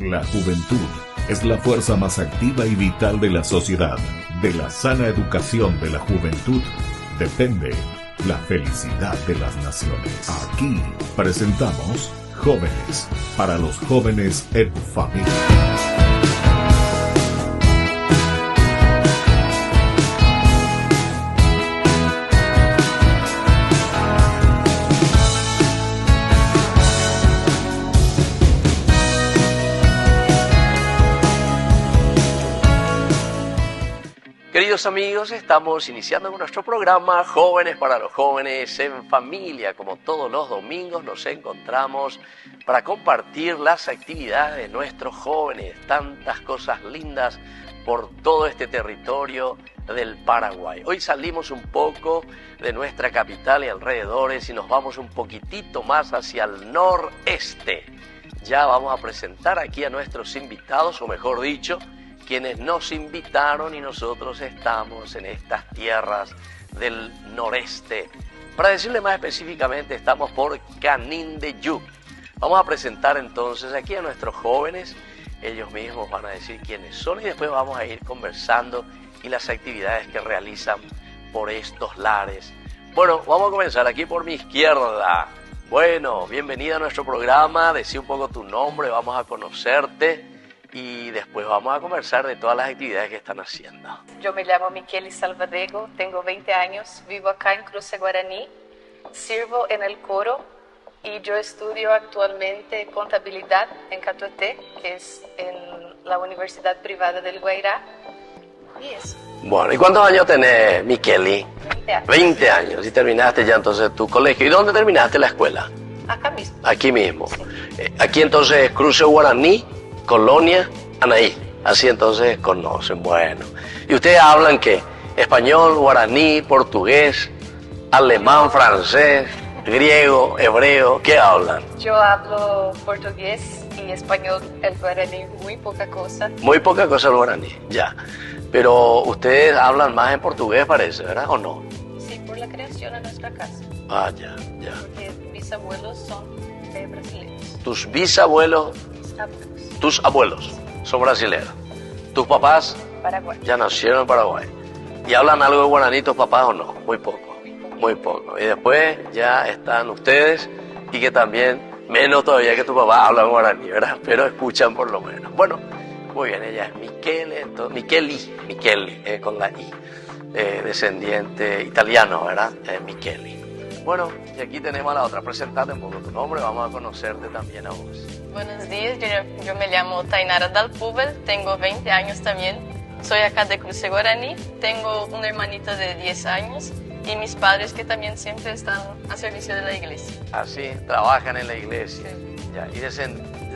La juventud es la fuerza más activa y vital de la sociedad. De la sana educación de la juventud depende la felicidad de las naciones. Aquí presentamos Jóvenes, para los jóvenes en familia. Queridos amigos, estamos iniciando nuestro programa Jóvenes para los jóvenes en familia. Como todos los domingos nos encontramos para compartir las actividades de nuestros jóvenes, tantas cosas lindas por todo este territorio del Paraguay. Hoy salimos un poco de nuestra capital y alrededores y nos vamos un poquitito más hacia el noreste. Ya vamos a presentar aquí a nuestros invitados, o mejor dicho, quienes nos invitaron, y nosotros estamos en estas tierras del noreste. Para decirle más específicamente, estamos por Canindeyú. Vamos a presentar entonces aquí a nuestros jóvenes. Ellos mismos van a decir quiénes son y después vamos a ir conversando y las actividades que realizan por estos lares. Bueno, vamos a comenzar aquí por mi izquierda. Bueno, bienvenida a nuestro programa. Decí un poco tu nombre, vamos a conocerte y después vamos a conversar de todas las actividades que están haciendo. Yo me llamo Michele Salvadego, tengo 20 años, vivo acá en Cruce Guaraní, sirvo en el coro y yo estudio actualmente contabilidad en Catuete, que es en la Universidad Privada del Guairá. Y eso. Bueno, ¿y cuántos años tenés, Michele? 20 años. 20 años, y terminaste ya entonces tu colegio. ¿Y dónde terminaste la escuela? Acá mismo. Aquí mismo. Sí. Aquí entonces Cruce Guaraní, Colonia, Anaí. Así entonces conocen. Bueno. ¿Y ustedes hablan qué? Español, guaraní, portugués, alemán, francés, griego, hebreo? ¿Qué hablan? Yo hablo portugués y español, el guaraní, muy poca cosa. Muy poca cosa el guaraní, ya. Pero ustedes hablan más en portugués, parece, ¿verdad? ¿O no? Sí, por la creación en nuestra casa. Ah, ya, ya. Porque mis abuelos son brasileños. Tus bisabuelos, Mis abuelos. tus abuelos son brasileños. Tus papás Paraguay. ya nacieron en Paraguay. ¿Y hablan algo de guaraní tus papás o no? Muy poco, muy poco. Y después ya están ustedes y que también, menos todavía que tu papá hablan guaraní, ¿verdad? Pero escuchan por lo menos. Bueno, muy bien, ella es Michele, Michele, con la I, descendiente italiano, ¿verdad? Michele. Bueno, y aquí tenemos a la otra. Presentate un poco tu nombre, vamos a conocerte también a vos. Buenos días, yo me llamo Tainara Dalpúbel, tengo 20 años también, soy acá de Cruce Guaraní, tengo una hermanita de 10 años y mis padres que también siempre están a servicio de la iglesia. Así, trabajan en la iglesia. Ya, y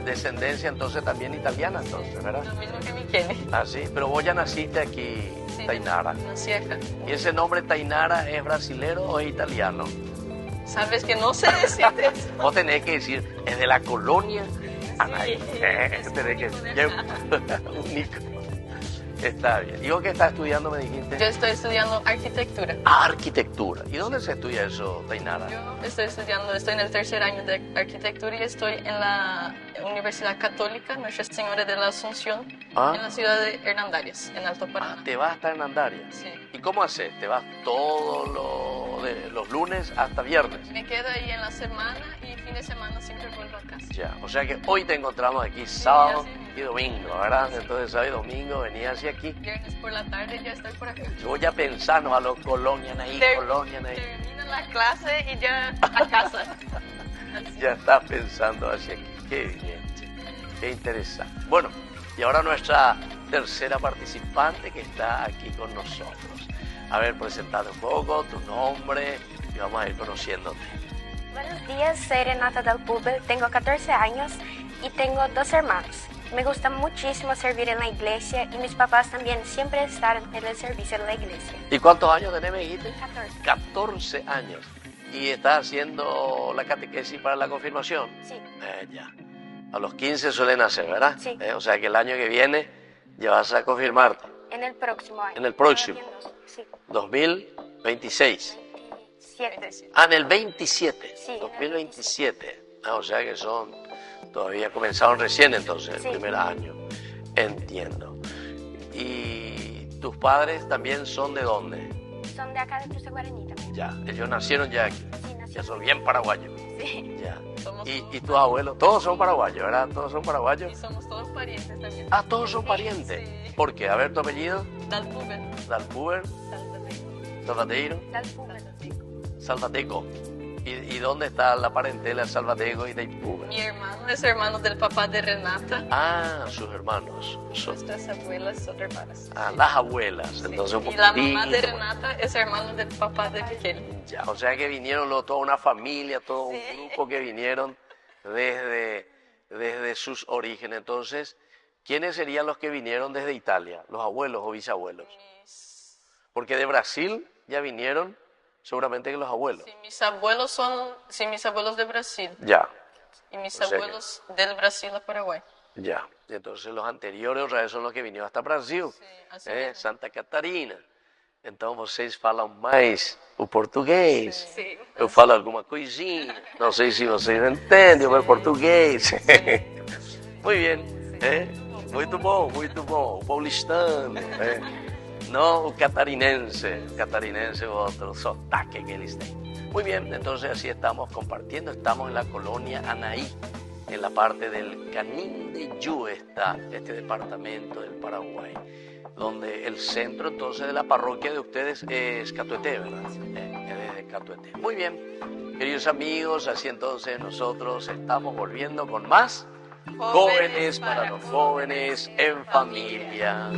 descendencia entonces también italiana, entonces, ¿verdad? Lo mismo que Michele. Así, pero vos ya naciste aquí, Sí, Tainara. nací acá. ¿Y ese nombre Tainara es brasilero o es italiano? Sabes que no sé decirte eso. Vos tenés que decir, es de la colonia Anaí. Tenés que decir, único. Está bien. ¿Y vos qué estás estudiando, me dijiste? Yo estoy estudiando arquitectura. Arquitectura. ¿Y dónde se estudia eso, Tainara? Yo estoy en el tercer año de arquitectura y estoy en la Universidad Católica Nuestra Señora de la Asunción, en la ciudad de Hernandarias, en Alto Paraná. ¿Te vas hasta Hernandarias? Sí. ¿Y cómo haces? ¿Te vas todos los lunes hasta viernes? Me quedo ahí en la semana y fin de semana siempre vuelvo a casa. Ya, o sea que hoy te encontramos aquí sábado así. y domingo, ¿verdad? Entonces sábado y domingo venías hacia aquí. Viernes por la tarde ya estoy por acá. Yo voy a pensarnos a los Colonia Anaí, Colonia Anaí. Termino la clase y ya a casa. Ya estás pensando hacia aquí. Qué bien, che. Qué interesante. Bueno, y ahora nuestra tercera participante que está aquí con nosotros. A ver, presentate un poco, tu nombre y vamos a ir conociéndote. Buenos días, soy Renata Dalpúbel, tengo 14 años y tengo 2 hermanos. Me gusta muchísimo servir en la iglesia y mis papás también siempre están en el servicio de la iglesia. ¿Y cuántos años tenés, me dijiste? 14. 14 años. ¿Y estás haciendo la catequesis para la confirmación? Sí. Ya. A los 15 suelen hacer, ¿verdad? Sí. O sea que el año que viene ya vas a confirmarte. En el próximo año. En el próximo. Sí. 2026. 27. Ah, en el 27. Sí, 2027. Ah, o sea que son Todavía comenzaron recién entonces, Sí. el primer año. Entiendo. ¿Y tus padres también son de dónde? Son de acá de Cruce Guaraní también. Ya, ellos nacieron ya aquí. Sí, Ya nació. son bien paraguayos. Sí. Ya. Somos ¿Y todos tus abuelos? Todos son paraguayos, ¿verdad? Todos son Y paraguayos. somos todos parientes también. Ah, todos son parientes. Sí. ¿Por qué? A ver, tu apellido. Dalpuber, Dalpuber, Salvadeco, Salvateiro, Dalpuber. Salvateco. ¿Y dónde está la parentela de Salvateco y de Ipuber? Mi hermano es hermano del papá de Renata. Ah, sus hermanos. Nuestras abuelas son hermanas. Las abuelas. Sí. Entonces un Y la mamá de poquitito. Renata es hermano del papá de Miguel. Ya, o sea que vinieron toda una familia, todo Sí. un grupo que vinieron desde sus orígenes. Entonces, ¿quiénes serían los que vinieron desde Italia? ¿Los abuelos o bisabuelos? Porque de Brasil ya vinieron seguramente que los abuelos. Sí, mis abuelos son mis abuelos de Brasil Ya, y mis O sea que- abuelos del Brasil a Paraguay. ya. Entonces los anteriores otra vez son los que vinieron hasta Brasil. así mesmo. Santa Catarina. Então vocês falam mais o português. Sí. Eu falo alguma coisinha. Não sei se vocês entendem o meu português. Muy bien. Muito bom, muito bom. O paulistano. No, o catarinense. Catarinense es otro sotaque que eles têm. Muy bien, entonces así estamos compartiendo. Estamos en la colonia Anaí, en la parte del Canindeyú está este departamento del Paraguay, donde el centro entonces de la parroquia de ustedes es Catuete, ¿verdad? Es desde Catuete. Muy bien, queridos amigos, así entonces nosotros estamos volviendo con más Jóvenes para los Jóvenes en Familia.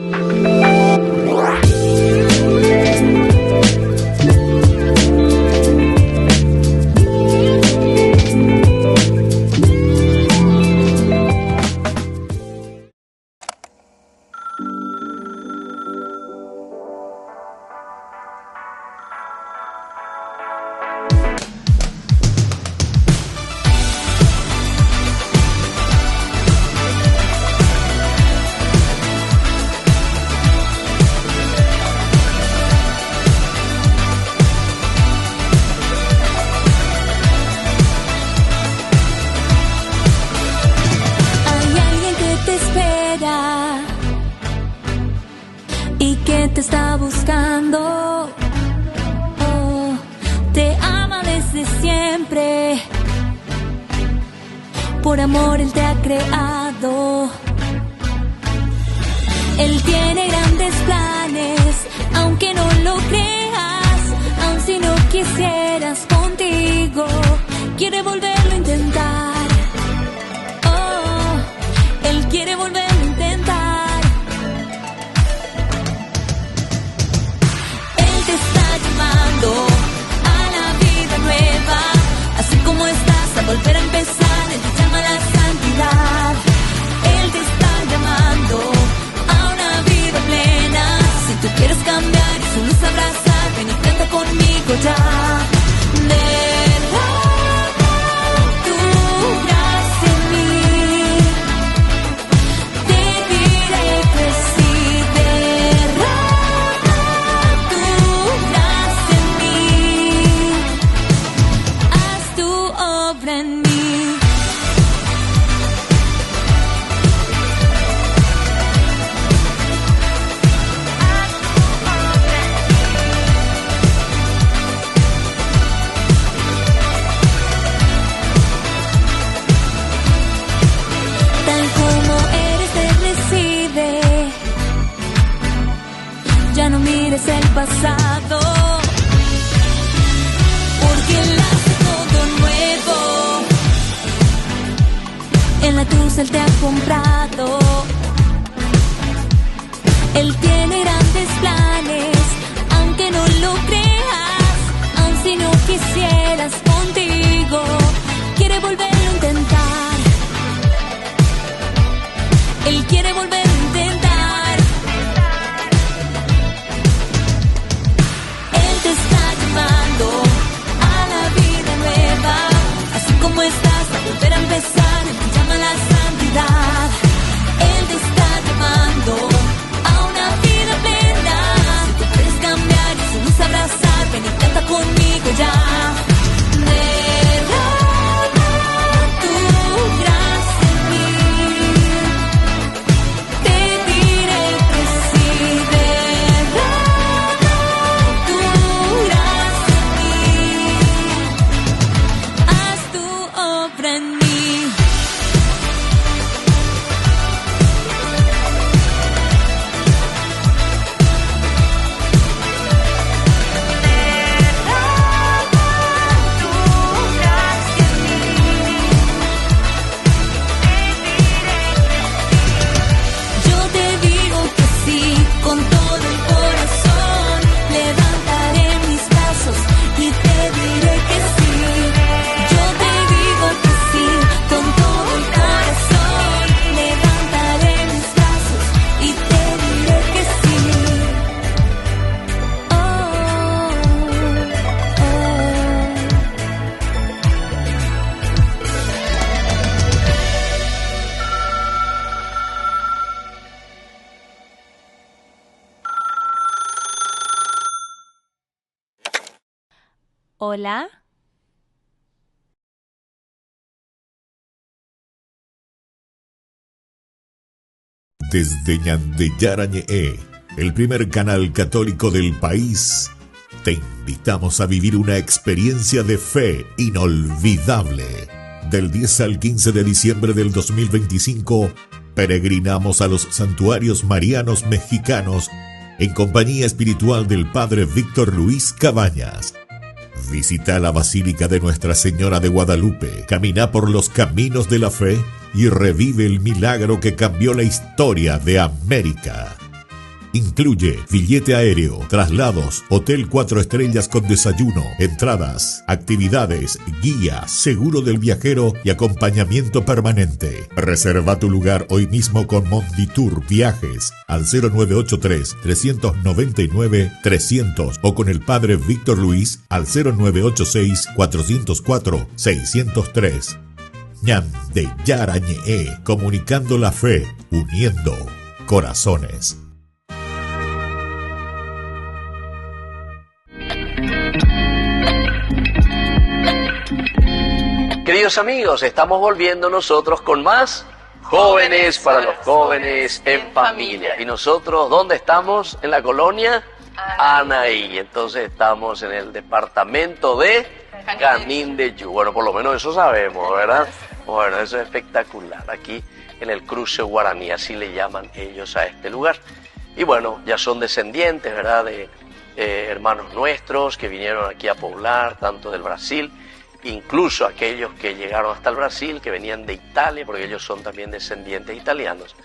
Hay alguien que te espera y que te está buscando. Oh, te ama desde siempre. Por amor Él te ha creado. Él tiene grandes planes, aunque no lo creas, aun si no quisieras contigo, quiere volverlo a intentar. Oh, Él quiere volverlo a intentar. Él te está llamando a la vida nueva, así como estás, a volver a empezar. Él te llama a la santidad. Él te está llamando a una vida plena. Si tú quieres cambiar y su luz abrazar, ven y canta conmigo ya. Derrama tu gracia en mí. Te diré que sí. Derrama tu gracia en mí. Haz tu obra en mí. Tal como eres, te recibe. Ya no mires el pasado, porque Él hace todo nuevo. En la cruz Él te ha comprado. Él tiene grandes planes, aunque no lo creas, aun si no quisieras contigo, quiere volverlo a intentar. Él quiere volverlo a intentar. Él te está llamando a la vida nueva, así como estás, a volver a empezar. Él te llama a la santidad. Él te está llamando a una vida plena. Si tú quieres cambiar y su luz abrazar, ven y canta conmigo ya. Derrama tu gracia Hola. Desde Ñandeyarañe'e, el primer canal católico del país, te invitamos a vivir una experiencia de fe inolvidable. Del 10 al 15 de diciembre del 2025, peregrinamos a los santuarios marianos mexicanos en compañía espiritual del Padre Víctor Luis Cabañas. Visita la Basílica de Nuestra Señora de Guadalupe, camina por los caminos de la fe y revive el milagro que cambió la historia de América. Incluye billete aéreo, traslados, hotel 4 estrellas con desayuno, entradas, actividades, guía, seguro del viajero y acompañamiento permanente. Reserva tu lugar hoy mismo con Monditour Viajes al 0983-399-300 o con el Padre Víctor Luis al 0986-404-603. Ñandeyarañe'e, comunicando la fe, uniendo corazones. Queridos amigos, estamos volviendo nosotros con más Jóvenes para los Jóvenes en Familia. Y nosotros, ¿dónde estamos? En la colonia Anaí. Entonces estamos en el departamento de Canindeyú. Bueno, por lo menos eso sabemos, ¿verdad? Bueno, eso es espectacular. Aquí en el cruce guaraní, así le llaman ellos a este lugar. Y bueno, ya son descendientes, ¿verdad? De hermanos nuestros que vinieron aquí a poblar, tanto del Brasil, incluso aquellos que llegaron hasta el Brasil, que venían de Italia, porque ellos son también descendientes italianos.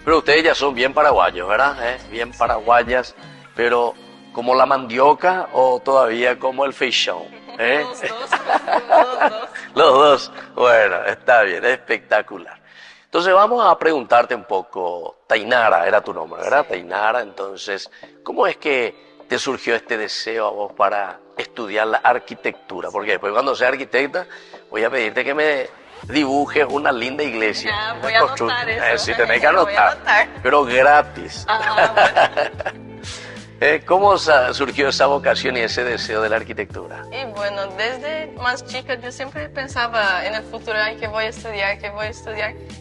Pero ustedes ya son bien paraguayos, ¿verdad? Bien paraguayas, pero como la mandioca o todavía como el feijóo. Los dos. Los dos. Bueno, está bien, espectacular. Entonces vamos a preguntarte un poco, Tainara era tu nombre, ¿verdad? Sí. Tainara, entonces, ¿cómo es que te surgió este deseo a vos para estudiar la arquitectura? Porque después cuando sea arquitecta voy a pedirte que me dibujes una linda iglesia. Ya, voy a anotar eso. Sí, tenés que anotar, pero gratis. ¿Cómo surgió esa vocación y ese deseo de la arquitectura? Y bueno, desde más chica yo siempre pensaba en el futuro, ay, que voy a estudiar,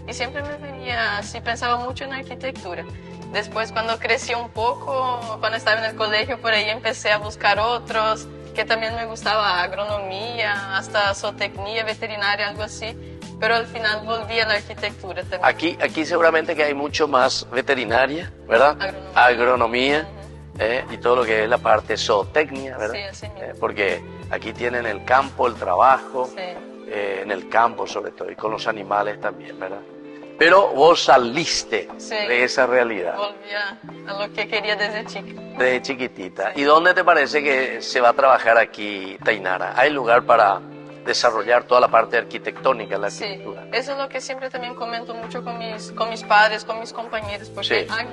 y siempre me venía así, pensaba mucho en arquitectura. Después cuando crecí un poco, cuando estaba en el colegio, por ahí empecé a buscar otros, que también me gustaba agronomía, hasta zootecnia, veterinaria, algo así, pero al final volví a la arquitectura también. Aquí seguramente que hay mucho más veterinaria, ¿verdad? Agronomía. Y todo lo que es la parte zootecnia, ¿verdad? Sí, así mismo. Porque aquí tienen el campo, el trabajo, sí. En el campo sobre todo, y con los animales también, ¿verdad? Pero vos saliste de esa realidad. Volví a lo que quería desde chica. Desde chiquitita. ¿Y dónde te parece que se va a trabajar aquí, Tainara? ¿Hay lugar para desarrollar toda la parte arquitectónica, la arquitectura? Sí, eso es lo que siempre también comento mucho con mis padres, con mis compañeros, porque hay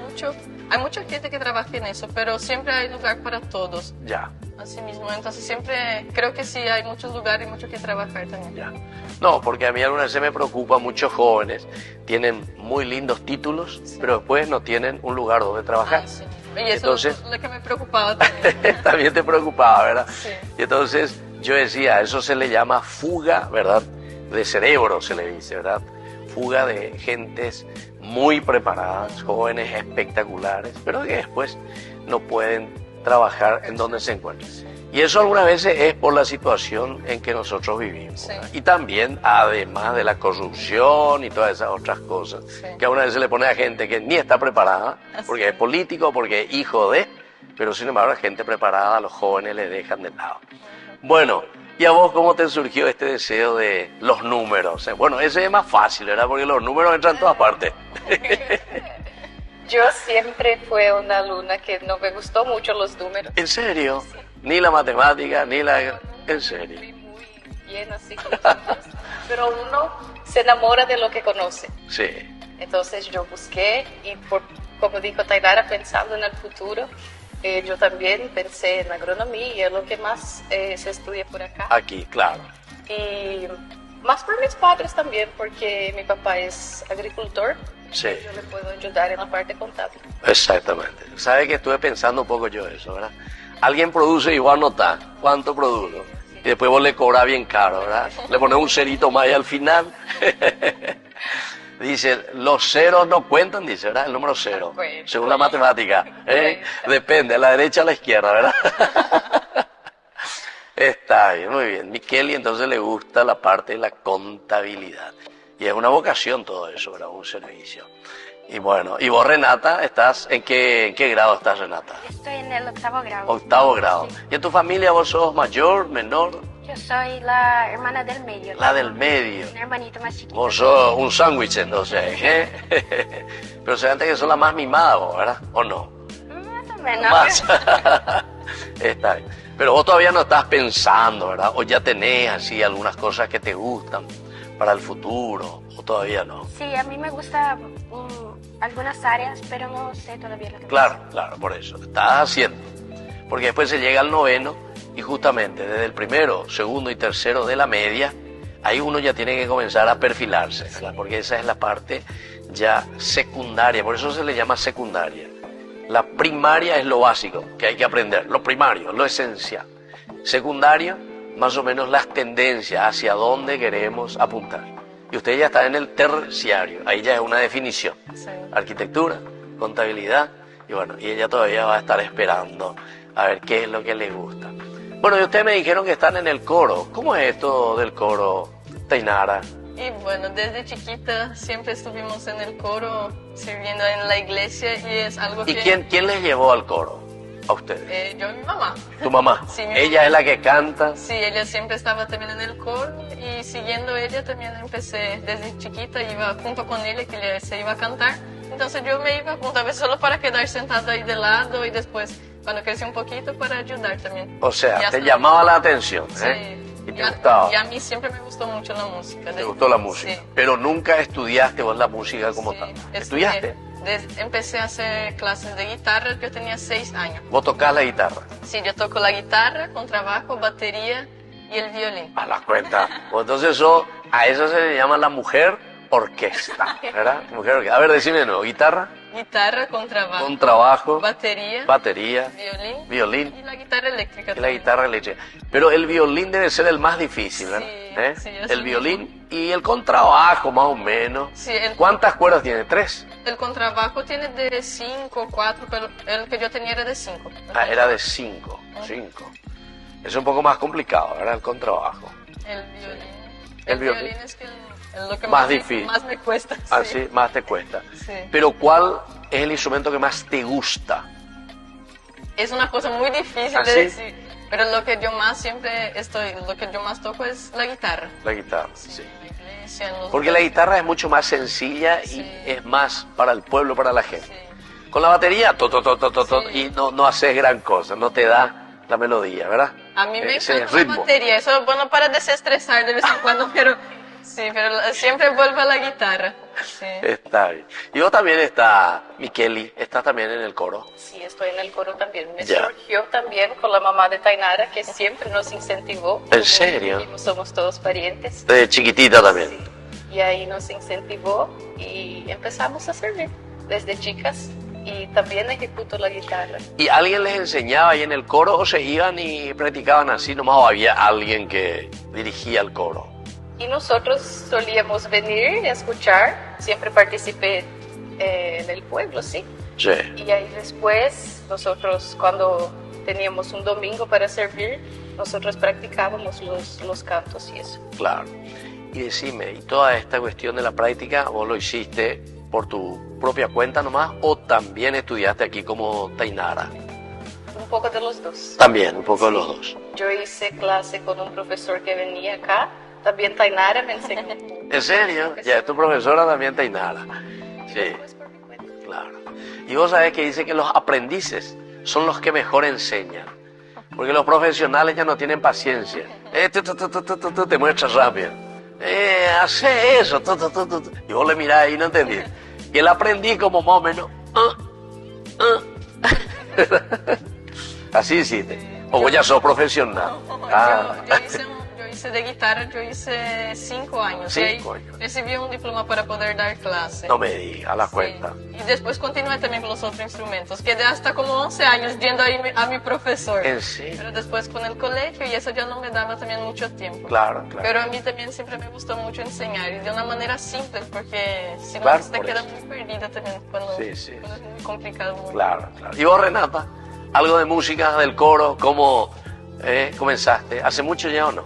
mucha gente que trabaja en eso, pero siempre hay lugar para todos. Ya. Así mismo, entonces siempre creo que sí hay muchos lugares y mucho que trabajar también. Ya. No, porque a mí algunas veces me preocupa, muchos jóvenes tienen muy lindos títulos, pero después no tienen un lugar donde trabajar. Sí. Y eso entonces, es lo que me preocupaba también. También te preocupaba, ¿verdad? Sí. Y entonces yo decía, eso se le llama fuga, ¿verdad? De cerebro se le dice, ¿verdad? Fuga de gentes muy preparadas, jóvenes espectaculares, pero que después no pueden trabajar en donde se encuentran. Y eso algunas veces es por la situación en que nosotros vivimos. Sí. Y también, además de la corrupción y todas esas otras cosas, que algunas veces le pone a gente que ni está preparada, porque es político, porque es hijo de, pero sin embargo la gente preparada, a los jóvenes les dejan de lado. Bueno, ¿y a vos cómo te surgió este deseo de los números? Bueno, ese es más fácil, ¿verdad? Porque los números entran en todas partes. Yo siempre fui una alumna que no me gustó mucho los números. ¿En serio? Sí. Ni la matemática, ni la... ¿En serio? Muy bien así con los números, pero uno se enamora de lo que conoce. Sí. Entonces yo busqué y, como dijo Tainara, pensando en el futuro, yo también pensé en agronomía y es lo que más se estudia por acá. Aquí, claro. Y más por mis padres también, porque mi papá es agricultor. Sí. Yo le puedo ayudar en la parte contable. Exactamente. ¿Sabe que estuve pensando un poco yo eso, verdad? Alguien produce y vos anotás cuánto produjo. Sí. Y después vos le cobrás bien caro, ¿verdad? Le pones un cerito más ahí al final. Dice, los ceros no cuentan, dice, ¿verdad? El número cero, según la matemática. Depende, a la derecha o a la izquierda, ¿verdad? Está bien, muy bien. Micheli entonces le gusta la parte de la contabilidad. Y es una vocación todo eso, ¿verdad? Un servicio. Y bueno, y vos, Renata, ¿estás en qué grado estás, Renata? Estoy en el 8º grado. 8º grado. Sí. ¿Y en tu familia vos sos mayor, menor? Yo soy la hermana del medio. La del medio. Un hermanito más chiquito. Vos sos un sándwich entonces, ¿eh? Pero se que sos la más mimada vos, ¿verdad? ¿O no? Más o menos. Más. Está bien. Pero vos todavía no estás pensando, ¿verdad? O ya tenés así algunas cosas que te gustan para el futuro, o todavía no. Sí, a mí me gusta algunas áreas, pero no sé todavía lo que Claro, por eso. Estás haciendo. Porque después se llega al 9º y justamente desde el 1º, 2º y 3º de la media, ahí uno ya tiene que comenzar a perfilarse, ¿verdad? Porque esa es la parte ya secundaria, por eso se le llama secundaria. La primaria es lo básico que hay que aprender, lo primario, lo esencial. Secundario, más o menos las tendencias hacia dónde queremos apuntar. Y usted ya está en el terciario, ahí ya es una definición. Sí. Arquitectura, contabilidad, y bueno, y ella todavía va a estar esperando a ver qué es lo que le gusta. Bueno, y ustedes me dijeron que están en el coro. ¿Cómo es esto del coro, Tainara? Y bueno, desde chiquita siempre estuvimos en el coro, sirviendo en la iglesia y es algo ¿Y que... quién les llevó al coro? A ustedes. Yo y mi mamá. ¿Tu mamá? Sí, mi Ella mamá. es la que canta. Sí, ella siempre estaba también en el coro y siguiendo ella también empecé desde chiquita, iba junto con ella que ella se iba a cantar. Entonces yo me iba junto a veces solo para quedar sentada ahí de lado y después cuando crecí un poquito para ayudar también. O sea, Y te hasta- llamaba la atención, Sí. ¿eh? Y te gustaba. Y a mí siempre me gustó mucho la música. Te gustó la música. Sí. Pero nunca estudiaste vos la música como Sí, tal. estudié. ¿Estudiaste? Empecé a hacer clases de guitarra, yo tenía 6 años. Vos tocás la guitarra. Sí, yo toco la guitarra, contrabajo, batería y el violín. A la cuenta. Pues entonces a eso se le llama la mujer orquesta, ¿verdad? Mujer orquesta. A ver, decime de nuevo. Guitarra, Guitarra, contrabajo, contrabajo, batería, batería, violín violín y la guitarra eléctrica. y la también. guitarra eléctrica. Pero el violín debe ser el más difícil, ¿verdad? Sí, sí, yo El soy- violín y el contrabajo, más o menos. Sí, ¿Cuántas cuerdas tiene? ¿3? el contrabajo tiene de 5, 4, pero el que yo tenía era de 5. Ah, era de 5. Es un poco más complicado, ¿verdad? El contrabajo. El violín. El El violín. violín es que es lo que Más más, difícil. más me cuesta. Sí. Así más te cuesta. Sí. Pero ¿cuál es el instrumento que más te gusta? Es una cosa muy difícil ¿Ah, de sí? decir. Pero lo que yo más lo que yo más toco es la guitarra. La guitarra, Sí, sí. en la iglesia, en los Porque la guitarra es mucho más sencilla y Sí. es más para el pueblo, para la gente. Sí. Con la batería, to, Sí. y no haces gran cosa, no te da la melodía, ¿verdad? A mí me Ese encanta la ritmo. batería, eso es bueno para desestresar de vez en cuando, pero sí, pero siempre vuelvo a la guitarra. Sí. Está bien. Y vos también está, Micheli, estás también en el coro. Sí, estoy en el coro también. Me Ya. surgió también con la mamá de Tainara, que siempre nos incentivó. ¿En serio? Como somos todos parientes. De chiquitita también. Sí. Y ahí nos incentivó y empezamos a servir desde chicas. Y también ejecuto la guitarra. ¿Y alguien les enseñaba ahí en el coro o se iban y practicaban así nomás o había alguien que dirigía el coro? Y nosotros solíamos venir y escuchar. Siempre participé en el pueblo, sí. Sí. Y ahí después, nosotros cuando teníamos un domingo para servir, nosotros practicábamos los cantos y eso. Claro. Y decime, ¿y toda esta cuestión de la práctica vos lo hiciste por tu propia cuenta nomás o también estudiaste aquí como Tainara? Un poco de los dos. También, un poco de los dos. Yo hice clase con un profesor que venía acá. También Tainara me enseñó. ¿En serio? Ya es tu profesora también Tainara. Y Sí, después por mi cuenta. claro. Y vos sabés que dice que los aprendices son los que mejor enseñan. Porque los profesionales ya no tienen paciencia. Te muestras rápido. Hace eso. Y vos le mirás y no entendí. Y el aprendiz como más o menos. Así hiciste. O vos ya sos profesional. Ah. Yo hice de guitarra, yo hice 5 años. 5 años. Recibí un diploma para poder dar clase. No me diga, a la Sí. cuenta. Y después continué también con los otros instrumentos. Quedé hasta como 11 años yendo ahí a mi profesor. ¿En serio? Pero después con el colegio y eso ya no me daba también mucho tiempo. Claro, claro. Pero a mí también siempre me gustó mucho enseñar y de una manera simple porque si no Claro, te por queda eso. muy perdida también cuando, Sí, sí. cuando es muy complicado. Claro, claro. ¿Y vos, Renata? ¿Algo de música, del coro? ¿Cómo comenzaste? ¿Hace mucho ya o no?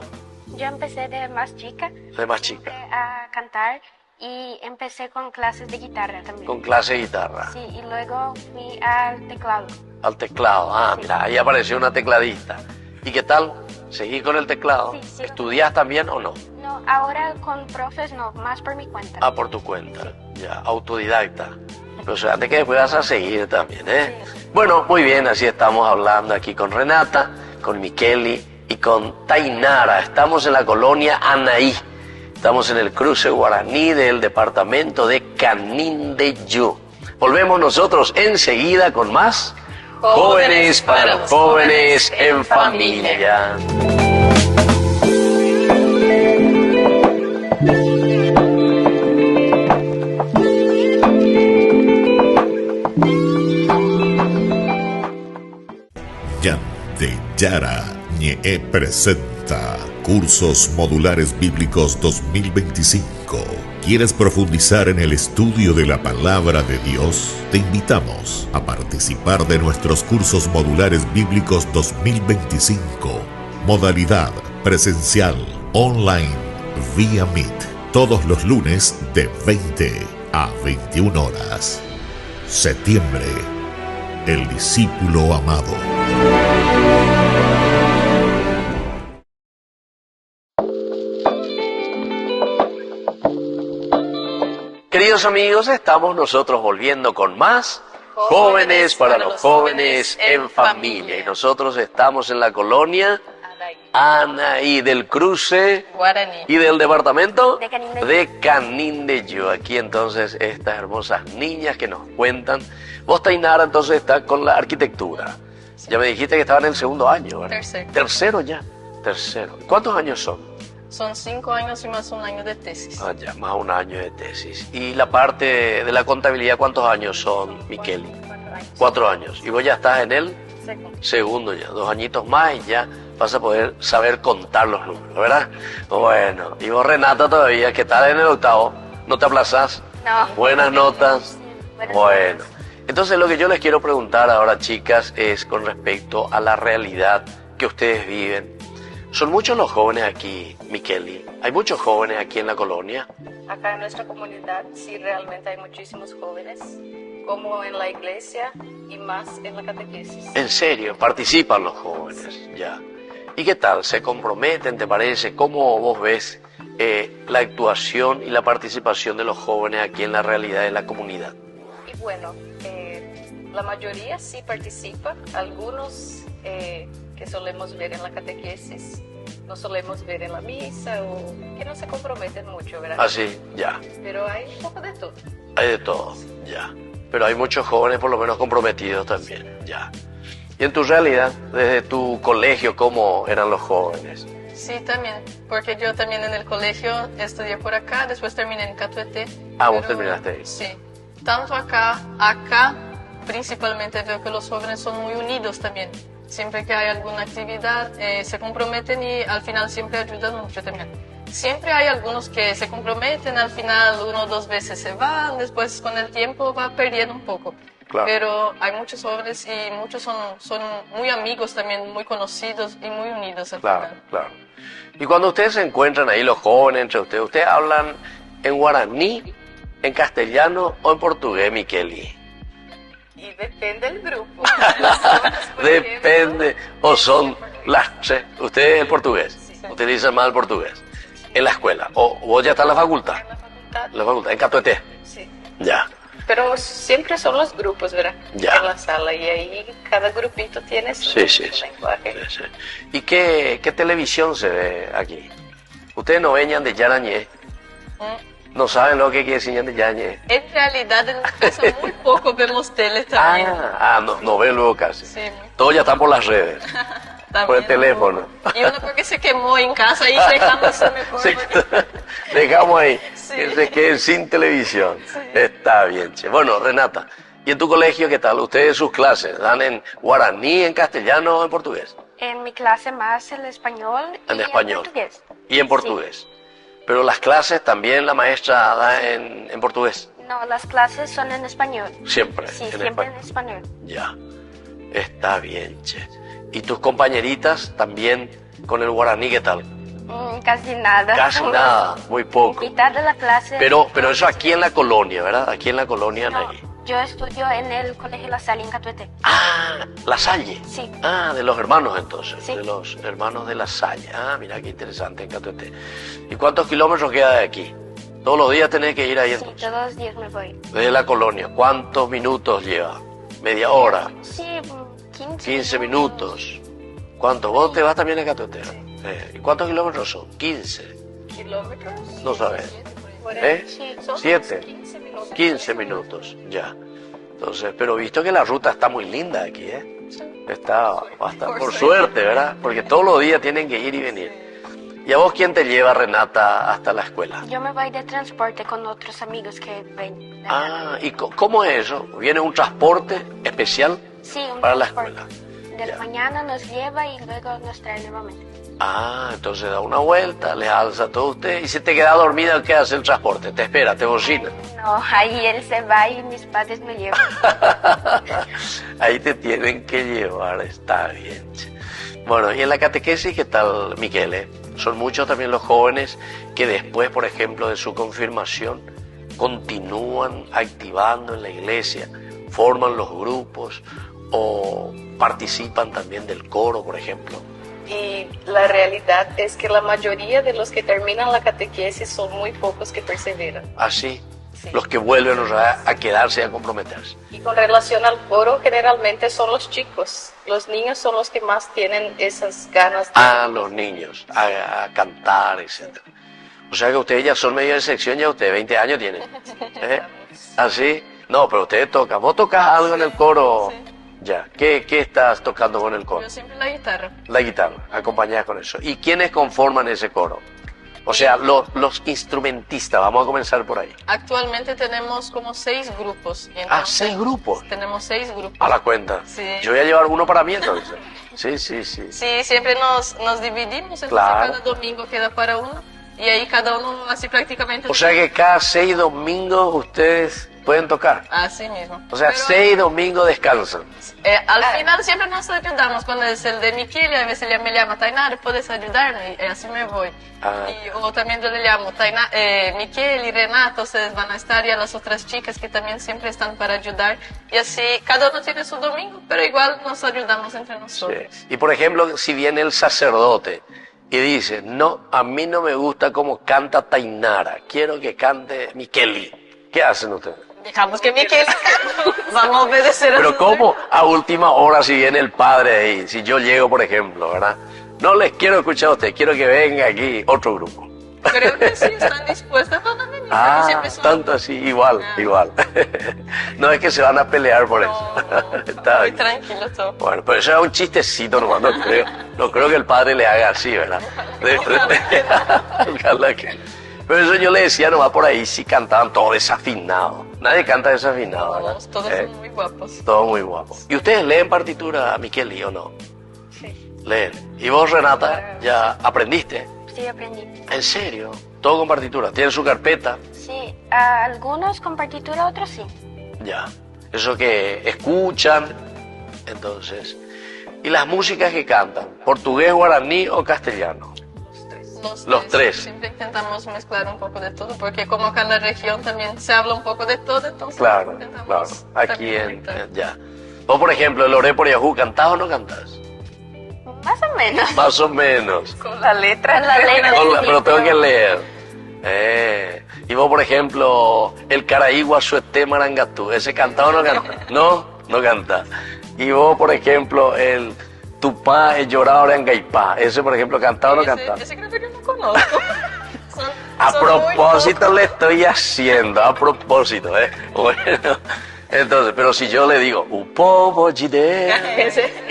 Yo empecé de más chica. De más chica. Empecé a cantar y empecé con clases de guitarra también. Con clase de guitarra. Sí, y luego fui al teclado. Al teclado. Ah, mira, ahí apareció una tecladista. ¿Y qué tal? ¿Seguí con el teclado? Sí, sí. ¿Estudiás también o no? No, ahora con profes no, más por mi cuenta. Ah, por tu cuenta. Ya, autodidacta. Pero fíjate que después vas a seguir también, ¿eh? Bueno, muy bien, así estamos hablando aquí con Renata, con Micheli y con Tainara. Estamos en la colonia Anaí. Estamos en el cruce guaraní del departamento de Canindeyú. Volvemos nosotros enseguida con más Jóvenes para los Jóvenes en Familia. Yante Yara Ñe presenta Cursos Modulares Bíblicos 2025. ¿Quieres profundizar en el estudio de la Palabra de Dios? Te invitamos a participar de nuestros Cursos Modulares Bíblicos 2025. Modalidad presencial, online, vía Meet. Todos los lunes de 20 a 21 horas. Septiembre. El discípulo amado. Queridos amigos, estamos nosotros volviendo con más Jóvenes para los Jóvenes en Familia. Y nosotros estamos en la colonia Anaí del cruce Guaraní. y del departamento De Canindeyú. de Canindeyú. Aquí entonces estas hermosas niñas que nos cuentan. Vos, Tainara, entonces estás con la arquitectura. Ya me dijiste que estaban en el segundo año, ¿verdad? Tercero. Tercero ya. Tercero. ¿Cuántos años son? Son 5 años y más un año de tesis. Ah, ya, más un año de tesis. ¿Y la parte de la contabilidad cuántos años son, Micheli? 4 años. ¿Y vos ya estás en el segundo ya? 2 añitos más y ya vas a poder saber contar los números, ¿verdad? Bueno, y vos, Renata, todavía que estás en el octavo, ¿no te aplazás? No. Buenas notas. Buenas Bueno, entonces lo que yo les quiero preguntar ahora, chicas, es con respecto a la realidad que ustedes viven. Son muchos los jóvenes aquí, Micheli. ¿Hay muchos jóvenes aquí en la colonia? Acá en nuestra comunidad sí realmente hay muchísimos jóvenes, como en la iglesia y más en la catequesis. En serio, participan los jóvenes, ya. ¿Y qué tal? ¿Se comprometen, te parece? ¿Cómo vos ves la actuación y la participación de los jóvenes aquí en la realidad de la comunidad? Y bueno, la mayoría sí participa, algunos que solemos ver en la catequesis, no solemos ver en la misa o que no se comprometen mucho, ¿verdad? Así, ya. Pero hay un poco de todo. Hay de todo, ya. Pero hay muchos jóvenes por lo menos comprometidos también, ya. Y en tu realidad, desde tu colegio, ¿cómo eran los jóvenes? Sí, también, porque yo también en el colegio estudié por acá, después terminé en Catuete. Ah, vos terminaste ahí. Sí, tanto acá principalmente veo que los jóvenes son muy unidos también. Siempre que hay alguna actividad se comprometen y al final siempre ayudan mucho también. Siempre hay algunos que se comprometen, al final 1 o 2 veces se van, después con el tiempo va perdiendo un poco. Claro. Pero hay muchos jóvenes y muchos son muy amigos también, muy conocidos y muy unidos al Claro, final. claro. Y cuando ustedes se encuentran ahí, los jóvenes entre ¿ustedes hablan en guaraní, en castellano o en portugués, Micheli? Y depende del grupo. Las zonas, por Depende, o son las tres. Ustedes el portugués, utilizan más el portugués. En la escuela, o vos ya estás en la facultad. ejemplo, en la facultad. La facultad, en Catuete. Sí. Ya, Pero siempre son los grupos, ¿verdad? Ya. En la sala. Y ahí cada grupito tiene su, sí, sí, su sí. lenguaje. Sí, sí. ¿Y qué televisión se ve aquí? Ustedes no ven de Yarañé, no saben lo que quiere decir de Yarañé. En realidad en mi casa muy poco vemos tele también. No ven luego casi. Sí, muy Todos ya están por las redes. por el teléfono. Y uno porque se quemó en casa y dejamos eso mejor. Sí, porque- dejamos ahí, Sí. que se queden sin televisión. Está bien, che. Bueno, Renata, ¿y en tu colegio qué tal? ¿Ustedes sus clases dan en guaraní, en castellano o en portugués? En mi clase más el español En y español. en portugués. Y en portugués. Pero las clases también la maestra da en portugués. No, las clases son en español. Siempre. Sí, en siempre español. en español. Ya. Está bien, che. ¿Y tus compañeritas también con el guaraní qué tal? Casi nada. Casi nada, muy poco. Mitad de la clase. Pero eso aquí en la colonia, ¿verdad? Aquí en la colonia No, Nagui. yo estudio en el Colegio La Salle en Catuete. Ah, La Salle. Sí. Ah, de los hermanos entonces. Sí. De los hermanos de La Salle. Ah, mira qué interesante en Catuete. ¿Y cuántos kilómetros queda de aquí? Todos los días tenés que ir ahí Sí, entonces. todos los días me voy. Desde la colonia. ¿Cuántos minutos lleva? ¿Media hora? Sí, 15. 15 minutos. ¿Cuánto? ¿Vos te vas también a Catuete? ¿Y cuántos kilómetros son? 15. ¿Kilómetros? No sabes. Por ahí. ¿Eh? Sí, Son 7. 15 minutos. 15 minutos, ya. Entonces, pero visto que la ruta está muy linda aquí, ¿eh? Está bastante, por suerte, ¿verdad? Porque todos los días tienen que ir y venir. ¿Y a vos quién te lleva, Renata, hasta la escuela? Yo me voy de transporte con otros amigos que ven. de acá. Ah, ¿y cómo es eso? ¿Viene un transporte especial? Sí, un para la transporte. escuela. De la Ya. mañana nos lleva y luego nos trae nuevamente. Ah, entonces da una vuelta, le alza todo usted y si te queda dormida, ¿qué hace el transporte? Te espera, te bocina. No, ahí él se va y mis padres me llevan. Ahí te tienen que llevar, está bien. che. Bueno, y en la catequesis, ¿qué tal, Miquel? Son muchos también los jóvenes que después, por ejemplo, de su confirmación, continúan activando en la iglesia, forman los grupos o participan también del coro, por ejemplo. Y la realidad es que la mayoría de los que terminan la catequesis son muy pocos que perseveran. Así, Sí. los que vuelven o sea, a quedarse y a comprometerse. Y con relación al coro, generalmente son los chicos. Los niños son los que más tienen esas ganas de... A los niños, a cantar, etc. O sea que ustedes ya son medio de sección, ya ustedes 20 años tienen. ¿Eh? ¿Así? No, pero ustedes tocan. ¿Vos tocas algo en el coro? Sí. Ya. ¿Qué estás tocando con el coro? Yo siempre la guitarra. La guitarra, acompañada con eso. ¿Y quiénes conforman ese coro? O sea, los instrumentistas, vamos a comenzar por ahí. Actualmente tenemos como 6 grupos. Y Ah, entonces 6 grupos. Tenemos 6 grupos. A la cuenta. Sí. Yo voy a llevar uno para mí entonces. Sí, sí, sí. Sí, siempre nos dividimos, entonces Claro. cada domingo queda para uno. Y ahí cada uno hace prácticamente... O sea que cada 6 domingos ustedes pueden tocar. Así mismo. O sea, Pero, 6 domingos descansan. al final siempre nos ayudamos. Cuando es el de Miquel, a veces me llama, Tainara, ¿puedes ayudarme? Y así me voy. Ah. O también yo le llamo, Miquel y Renata, ustedes van a estar, y a las otras chicas que también siempre están para ayudar. Y así cada uno tiene su domingo, pero igual nos ayudamos entre nosotros. Sí. Y por ejemplo, si viene el sacerdote y dice, no, a mí no me gusta cómo canta Tainara, quiero que cante Miqueli. ¿Qué hacen ustedes? Dejamos que Miquel vamos a obedecer a Pero su- ¿cómo a última hora si viene el padre ahí? Si yo llego, por ejemplo, ¿verdad? No les quiero escuchar a ustedes, quiero que venga aquí otro grupo. Creo que sí, están dispuestas a venir. porque Ah, siempre son- tanto así, igual, Ah. igual. No es que se van a pelear por eso. Está Muy bien. tranquilo todo. Bueno, pero eso era un chistecito nomás, no creo que el padre le haga así, ¿verdad? Ojalá que... Pero eso yo le decía nomás por ahí, si cantaban todo desafinado. Nadie canta desafinado, ¿verdad? Todos ¿Eh? son muy guapos. Todo muy guapo. ¿Y ustedes leen partitura, Miqueli, o no? Sí. Leen. ¿Y vos, Renata, ya aprendiste? Sí, aprendí. ¿En serio? Todo con partitura. ¿Tienen su carpeta? Sí, algunos con partitura, otros sí. Ya. Eso que escuchan, entonces. ¿Y las músicas que cantan? ¿Portugués, guaraní o castellano? Los tres. Siempre intentamos mezclar un poco de todo, porque como acá en la región también se habla un poco de todo, entonces Claro, intentamos claro. Aquí también conectar. ya. Vos, por ejemplo, el Oré por Yahoo, ¿cantás o no cantás? Más o menos. Más o menos. Con la letra. Con la letra. Pero tengo que leer. Y vos, por ejemplo, el Caraígua Suete Marangatú, ¿ese cantado o no canta? No, no canta. Y vos, por ejemplo, el Tupá, el Llorado en Gaipá, ¿ese, por ejemplo, cantado o no canta? Ese creo que yo no conozco. A Son muy propósito le estoy haciendo, a propósito, ¿eh? Bueno, Entonces, pero si yo le digo, un poco de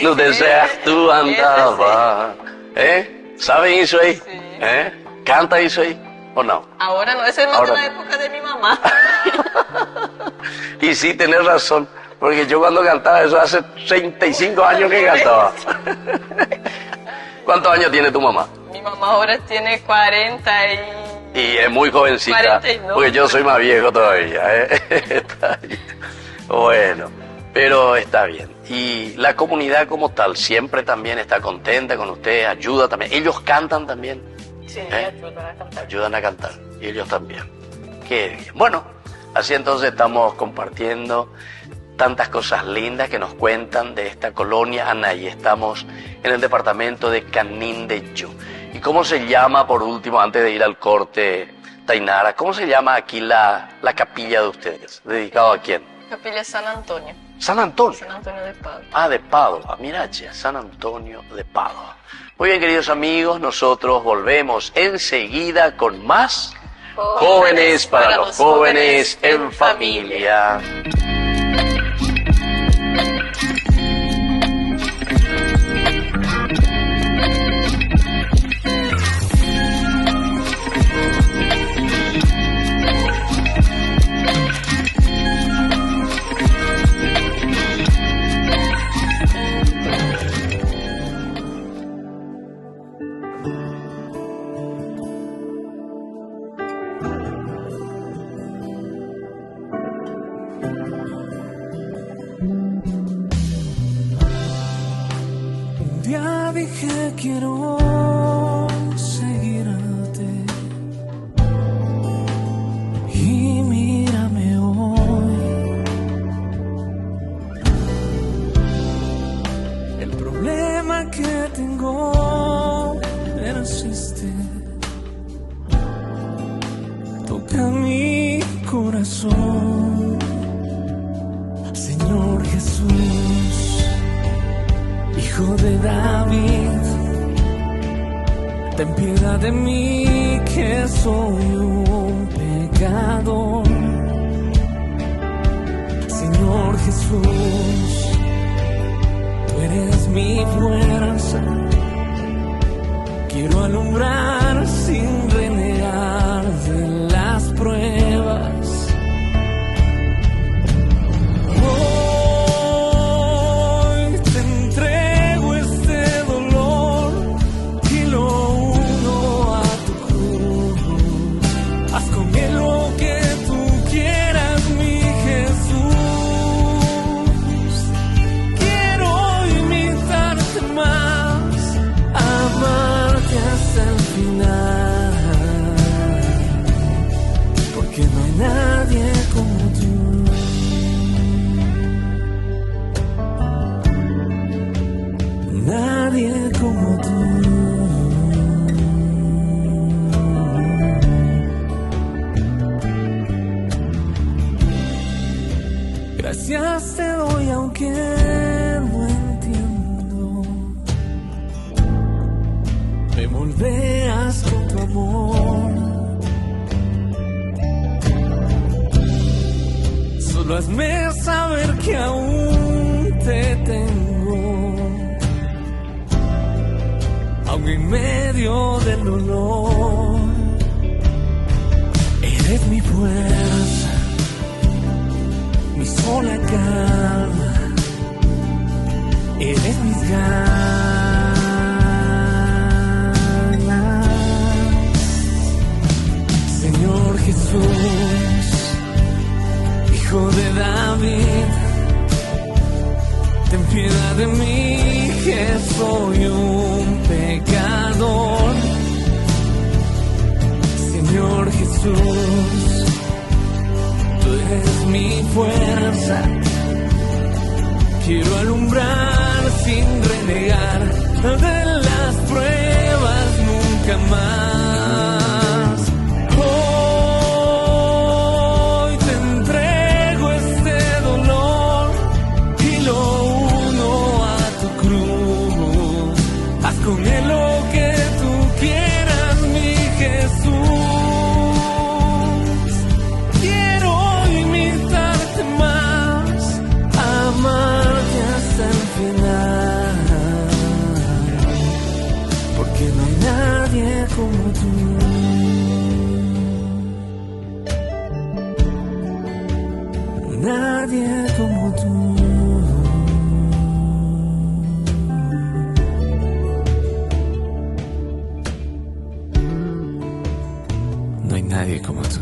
no deseas tú andaba, ¿saben eso ahí? ¿Canta eso ahí o no? Ahora no, esa es más Ahora de la no. época de mi mamá. Y sí, tenés razón, porque yo cuando cantaba eso hace 35 años que cantaba. ¿Cuántos años tiene tu mamá? Mi mamá ahora tiene 40 Y es muy jovencita, 49. porque yo soy más viejo todavía. Está bien. Bueno, pero está bien. Y la comunidad como tal siempre también está contenta con ustedes, ayuda también. Ellos cantan también. Sí, ayudan a cantar. Ayudan a cantar, y ellos también. Qué bien. Bueno, así entonces estamos compartiendo tantas cosas lindas que nos cuentan de esta colonia Anay. Estamos en el departamento de Canindeyú. ¿Y cómo se llama, por último, antes de ir al corte, Tainara, cómo se llama aquí la capilla de ustedes? ¿Dedicado a quién? Capilla San Antonio. San Antonio. San Antonio de Padua. Ah, de Padua. Mira, che, San Antonio de Padua. Muy bien, queridos amigos, nosotros volvemos enseguida con más Jóvenes para los Jóvenes en Familia. Ya dije quiero seguirte y mírame hoy. El problema que tengo persiste, toca mi corazón, Señor Jesús, Hijo de David, ten piedad de mí que soy un pecador. Señor Jesús, tú eres mi fuerza, quiero alumbrar sin renegar de las pruebas. Gracias te doy aunque no entiendo, me moldeas con tu amor. Solo hazme saber que aún te tengo, aun en medio del dolor. Eres mi fuerza, mi sola calma, eres mis ganas. Señor Jesús, Hijo de David, ten piedad de mí que soy un pecador. Señor Jesús, tú eres mi fuerza, quiero alumbrar sin renegar de las pruebas nunca más. Hoy te entrego este dolor y lo uno a tu cruz. Haz con él lo que tú quieras, mi Jesús. Quiero imitarte más, Nadie como tú. No hay nadie como tú.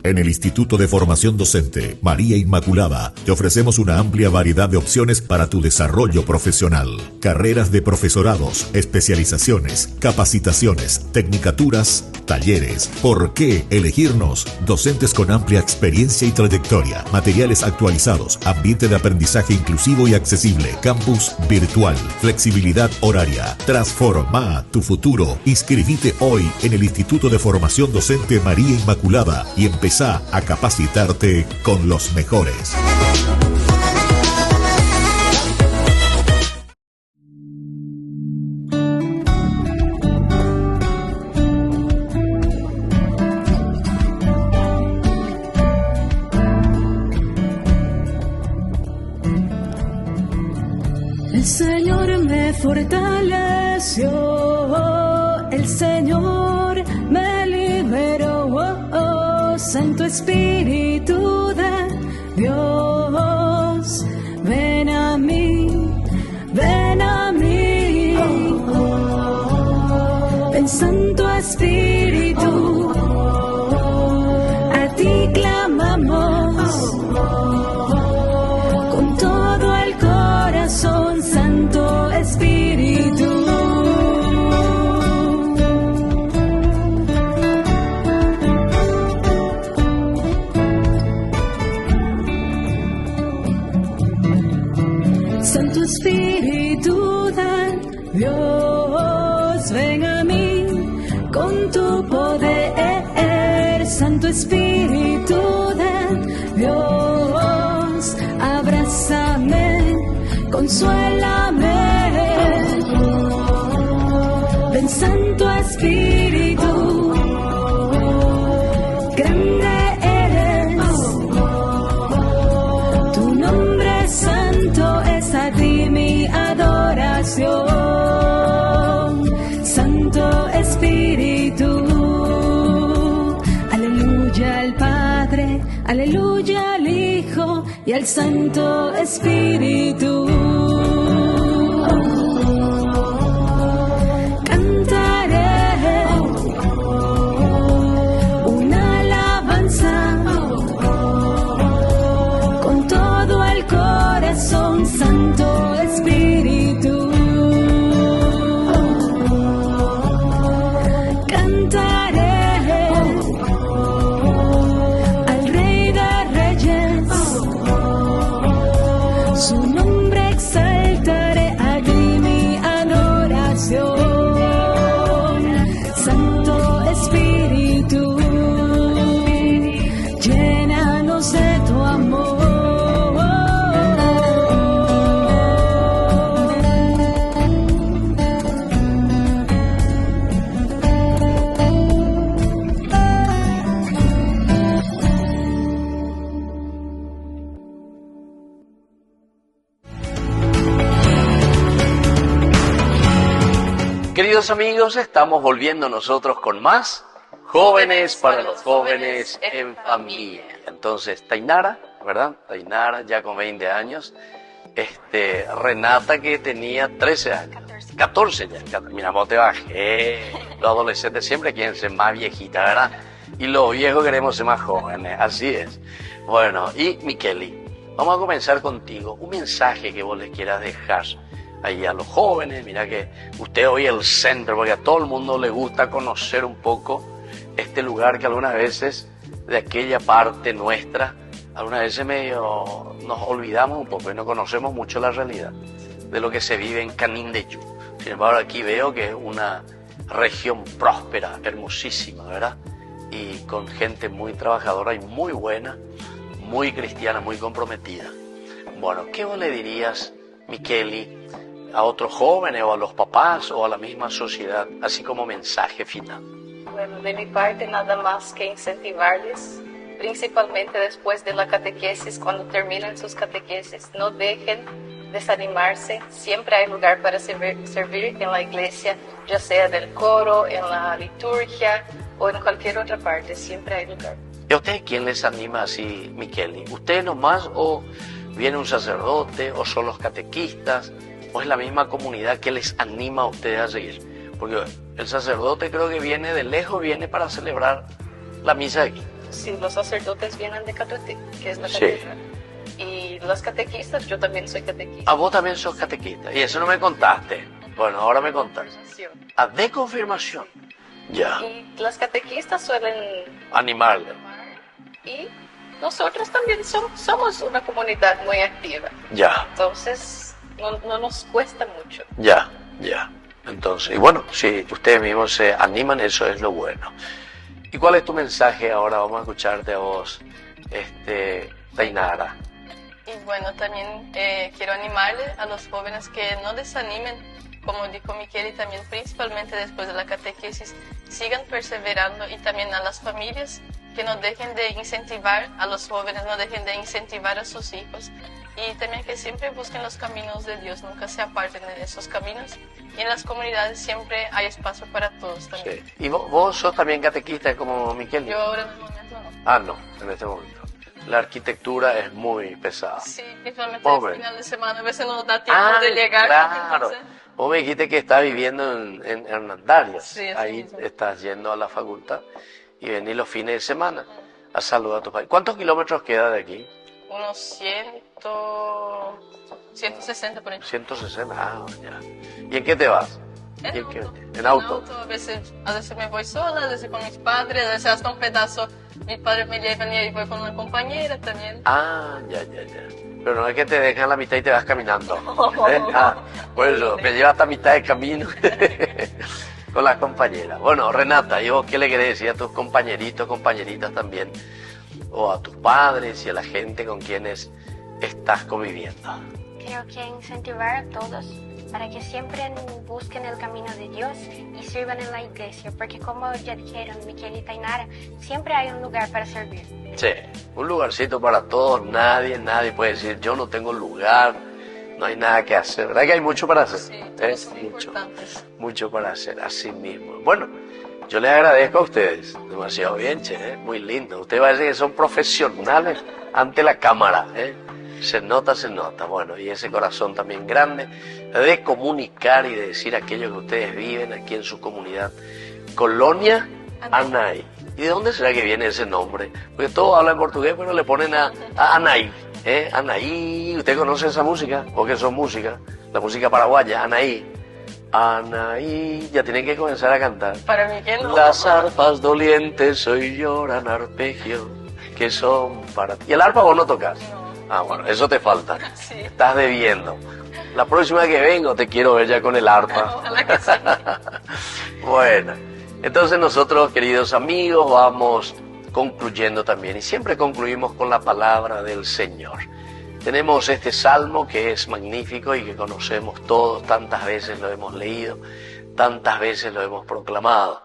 En el Instituto de Formación Docente María Inmaculada te ofrecemos una amplia variedad de opciones para tu desarrollo profesional. Carreras de profesorados, especializaciones, capacitaciones, tecnicaturas, talleres. ¿Por qué elegirnos? Docentes con amplia experiencia y trayectoria, materiales actualizados, ambiente de aprendizaje inclusivo y accesible, campus virtual, flexibilidad horaria. Transforma tu futuro. Inscribite hoy en el Instituto de Formación Docente María Inmaculada y empezá a capacitarte con los mejores. El Señor me fortaleció, el Señor me liberó. Santo Espíritu de Dios, ven a mí, ven a mí. Ven Santo Espíritu, a ti clamamos con todo el corazón, Santo Espíritu. Santo Espíritu de Dios, ven a mí con tu poder. Santo Espíritu de Dios, abrázame, consuélame. Ven Santo Espíritu, grande eres, tu nombre santo es a ti mi adoración. Santo Espíritu, aleluya al Padre, aleluya al Hijo y al Santo Espíritu. Cantaré una alabanza con todo el corazón, Santo Espíritu. Cantaré al Rey de Reyes, su nombre exaltaré, a ti mi adoración. Santo Espíritu, llénanos de tu amor. Queridos amigos, estamos volviendo nosotros con más Jóvenes para los Jóvenes en Familia. Entonces, Tainara, ¿verdad? Tainara ya con 20 años. Renata que tenía 13 años. 14 ya. Mira, vos te bajé. Los adolescentes siempre quieren ser más viejitas, ¿verdad? Y los viejos queremos ser más jóvenes. Así es. Bueno, y Miqueli, vamos a comenzar contigo. Un mensaje que vos les quieras dejar ahí a los jóvenes. Mira que usted hoy es el centro, porque a todo el mundo le gusta conocer un poco este lugar que algunas veces de aquella parte nuestra, algunas veces medio nos olvidamos un poco y no conocemos mucho la realidad de lo que se vive en Canindeyú. Sin embargo, aquí veo que es una región próspera, hermosísima, ¿verdad? y con gente muy trabajadora y muy buena, muy cristiana, muy comprometida. Bueno, ¿qué vos le dirías, Micheli, a otros jóvenes o a los papás o a la misma sociedad, así como mensaje final? Bueno, de mi parte nada más que incentivarles, principalmente después de la catequesis, cuando terminen sus catequesis, no dejen desanimarse, siempre hay lugar para servir en la iglesia, ya sea del coro, en la liturgia o en cualquier otra parte, siempre hay lugar. ¿Y a ustedes quién les anima así, Micheli? ¿Ustedes nomás o viene un sacerdote o son los catequistas o es la misma comunidad que les anima a ustedes a seguir? Porque el sacerdote creo que viene de lejos, viene para celebrar la misa aquí. Sí, los sacerdotes vienen de Catuete, que es la Sí. catedral. Y los catequistas, yo también soy catequista. Ah, vos también sos catequista. Y eso no me contaste. Bueno, ahora me contás. Ah, de confirmación. Ya. Y los catequistas suelen Animarle. y nosotros también somos una comunidad muy activa. Ya, Entonces, no nos cuesta mucho. ya, ya. Entonces, y bueno, si ustedes mismos se animan, eso es lo bueno. ¿Y cuál es tu mensaje ahora? Vamos a escucharte a vos, Tainara. Y bueno, también quiero animarle a los jóvenes que no desanimen, como dijo Micheli, también principalmente después de la catequesis, sigan perseverando, y también a las familias que no dejen de incentivar a los jóvenes, no dejen de incentivar a sus hijos, y también que siempre busquen los caminos de Dios, nunca se aparten de esos caminos, y en las comunidades siempre hay espacio para todos también. Sí. ¿Y vos sos también catequista como Micheli? Yo ahora en el momento no. Ah, no, en este momento. La arquitectura es muy pesada. Sí, principalmente Pobre. el final de semana, a veces no da tiempo de llegar. Claro. Entonces, Vos me dijiste que estás viviendo en Hernandarias. Sí, así Ahí mismo. estás yendo a la facultad y venís los fines de semana a saludar a tu país. ¿Cuántos kilómetros queda de aquí? unos 160 por ahí. 160. Ah, ya. ¿Y en qué te vas? En ¿Y en qué? auto. En auto. A veces me voy sola, a veces con mis padres, a veces hasta un pedazo mis padres me llevan y ahí voy con una compañera también. Ah, ya. Pero no es que te dejan la mitad y te vas caminando. Ah, por eso, me lleva hasta mitad de camino con las compañeras. Bueno, Renata, ¿y vos qué le querés decir a tus compañeritos, compañeritas también? O a tus padres y a la gente con quienes estás conviviendo. Creo que incentivar a todos para que siempre busquen el camino de Dios y sirvan en la iglesia, porque como ya dijeron Micheli y Tainara, siempre hay un lugar para servir. Sí, un lugarcito para todos, nadie puede decir yo no tengo lugar, no hay nada que hacer. ¿Verdad que hay mucho para hacer? Sí, todos son Mucho, importantes. mucho para hacer, así mismo. Bueno, yo les agradezco a ustedes, demasiado bien, che, muy lindo. Ustedes parece que son profesionales ante la cámara, Se nota. Bueno, y ese corazón también grande de comunicar y de decir aquello que ustedes viven aquí en su comunidad. Colonia Anay. ¿Y de dónde será que viene ese nombre? Porque todos hablan portugués, pero le ponen a Anay. Anaí, ¿usted conoce esa música? ¿O qué son música? La música paraguaya, Anaí. Anaí, ya tienen que comenzar a cantar. Para mí que no. Las arpas dolientes hoy lloran arpegio, que son para ti. ¿Y el arpa vos no tocas? No. Ah, bueno, eso te falta. Sí. Estás debiendo. La próxima que vengo te quiero ver ya con el arpa. Ojalá que sí. Bueno, entonces nosotros, queridos amigos, vamos concluyendo también. Y siempre concluimos con la palabra del Señor. Tenemos este salmo que es magnífico y que conocemos todos, tantas veces lo hemos leído, tantas veces lo hemos proclamado.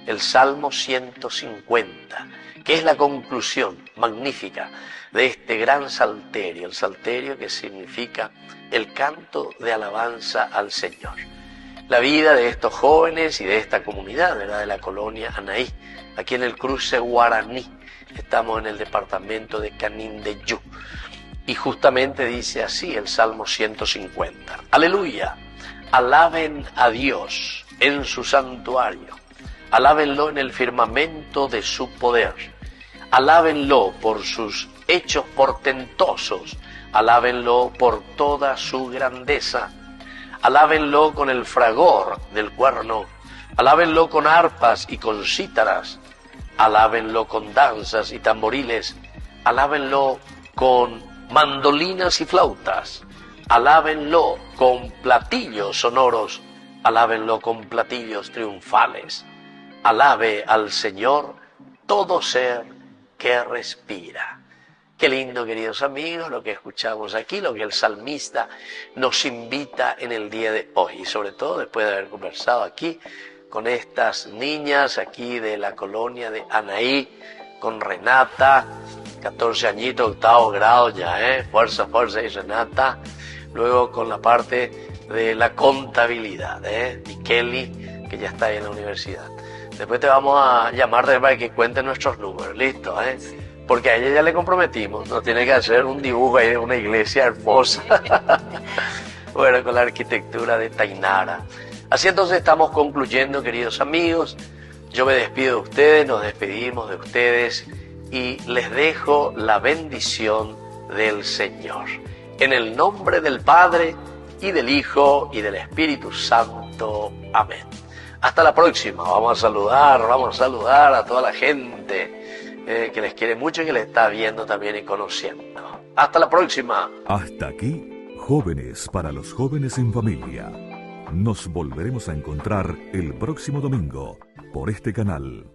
El Salmo 150, que es la conclusión magnífica de este gran salterio, el salterio que significa el canto de alabanza al Señor. La vida de estos jóvenes y de esta comunidad, ¿verdad?, de la colonia Anaí, aquí en el cruce Guaraní, estamos en el departamento de Canindeyú. Y justamente dice así el Salmo 150. Aleluya, alaben a Dios en su santuario, alábenlo en el firmamento de su poder, alábenlo por sus hechos portentosos, alábenlo por toda su grandeza, alábenlo con el fragor del cuerno, alábenlo con arpas y con cítaras, alábenlo con danzas y tamboriles, alábenlo con mandolinas y flautas, alábenlo con platillos sonoros, alábenlo con platillos triunfales, alabe al Señor todo ser que respira. Qué lindo, queridos amigos, lo que escuchamos aquí, lo que el salmista nos invita en el día de hoy. Y sobre todo después de haber conversado aquí con estas niñas aquí de la colonia de Anaí, con Renata, 14 añitos, 8º grado ya, fuerza, fuerza, y Renata. Luego con la parte de la contabilidad, y Kelly, que ya está ahí en la universidad. Después te vamos a llamar para que cuente nuestros números, ¿listo? Porque a ella ya le comprometimos, nos tiene que hacer un dibujo ahí de una iglesia hermosa. Bueno, con la arquitectura de Tainara. Así entonces estamos concluyendo, queridos amigos. Yo me despido de ustedes, nos despedimos de ustedes y les dejo la bendición del Señor. En el nombre del Padre, y del Hijo, y del Espíritu Santo. Amén. Hasta la próxima. Vamos a saludar a toda la gente que les quiere mucho y que les está viendo también y conociendo. Hasta la próxima. Hasta aquí, Jóvenes para los Jóvenes en Familia. Nos volveremos a encontrar el próximo domingo por este canal.